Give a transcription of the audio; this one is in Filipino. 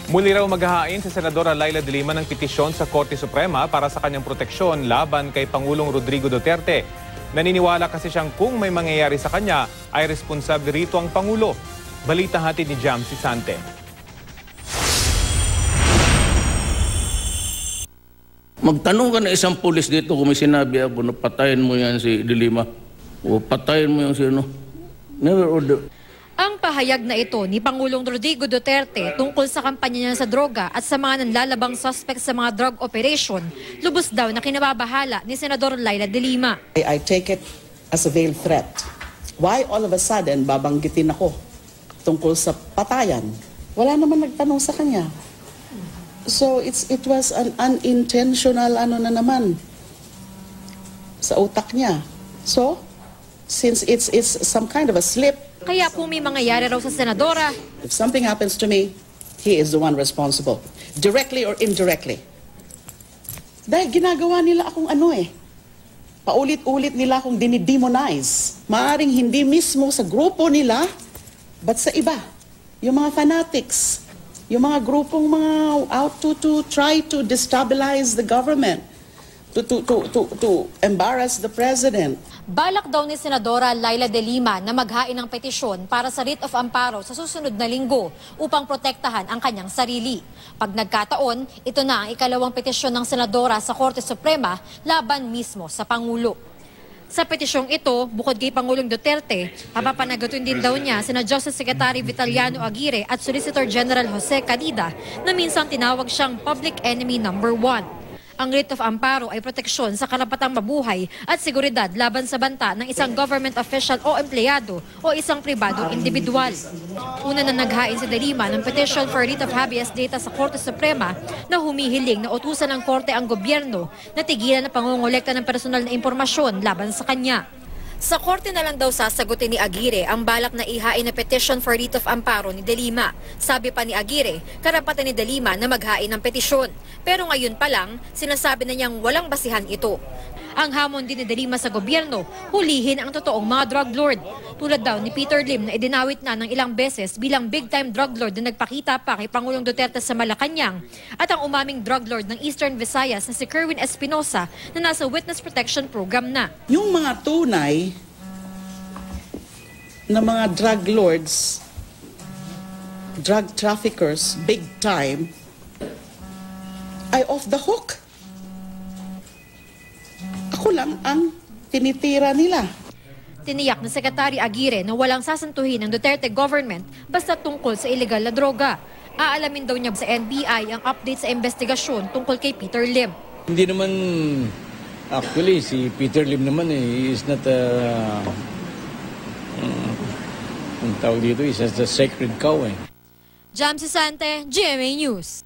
Muli raw maghahain si Senadora Laila de Lima ng petisyon sa Korte Suprema para sa kanyang proteksyon laban kay Pangulong Rodrigo Duterte. Naniniwala kasi siyang kung may mangyayari sa kanya ay responsable rito ang Pangulo. Balita hatid ni Jamsi Sante. Magtanong ka na isang pulis dito kung may sinabi ako na patayin mo yan si de Lima o patayin mo yung sino. Never order. Ang pahayag na ito ni Pangulong Rodrigo Duterte tungkol sa kampanya niya sa droga at sa mga nanlalabang suspect sa mga drug operation, lubos daw na kinababahala ni Senador Laila de Lima. I take it as a veiled threat. Why all of a sudden babanggitin ako tungkol sa patayan? Wala naman nagtanong sa kanya. So it was an unintentional na naman sa utak niya. So since it's some kind of a slip. Kaya kung may mangyayari raw sa senadora, If something happens to me, he is the one responsible, directly or indirectly. Dahil ginagawa nila akong paulit-ulit nila akong dinidemonize. Maaring hindi mismo sa grupo nila, but sa iba. Yung mga fanatics, yung mga grupong mga out to try to destabilize the government, to embarrass the president. balak daw ni Senadora Laila de Lima na maghain ng petisyon para sa writ of amparo sa susunod na linggo upang protektahan ang kanyang sarili. Pag nagkataon, ito na ang ikalawang petisyon ng Senadora sa Korte Suprema laban mismo sa Pangulo. Sa petisyong ito, bukod kay Pangulong Duterte, papapanagaton din daw niya sina Justice Secretary Vitaliano Aguirre at Solicitor General Jose Calida na minsan tinawag siyang public enemy number 1. Ang writ of amparo ay proteksyon sa karapatang mabuhay at seguridad laban sa banta ng isang government official o empleyado o isang pribadong individual. Una na naghain si de Lima ng petition for writ of habeas data sa Korte Suprema na humihiling na utusan ng Korte ang gobyerno na tigilan na pangongolekta ng personal na impormasyon laban sa kanya. Sa korte na lang daw sasagutin ni Aguirre ang balak na ihain na petition for writ of amparo ni de Lima. Sabi pa ni Aguirre, karapatan ni de Lima na maghain ng petisyon. Pero ngayon pa lang, sinasabi na niyang walang basihan ito. Ang hamon din ni de Lima sa gobyerno, hulihin ang totoong mga drug lord. Tulad daw ni Peter Lim na idinawit na ng ilang beses bilang big-time drug lord na nagpakita pa kay Pangulong Duterte sa Malacanang at ang umaming drug lord ng Eastern Visayas na si Kerwin Espinosa na nasa Witness Protection Program na. Yung mga tunay na mga drug lords, drug traffickers, big time, ay off the hook. Ako lang ang tinitira nila. Tiniyak na Secretary Aguirre na walang sasantuhin ng Duterte government basta tungkol sa illegal na droga. Aalamin daw niya sa NBI ang update sa investigasyon tungkol kay Peter Lim. Hindi naman, actually, si Peter Lim naman he is not ang tawag dito, is as a sacred cow. Jamsi Sante, GMA News.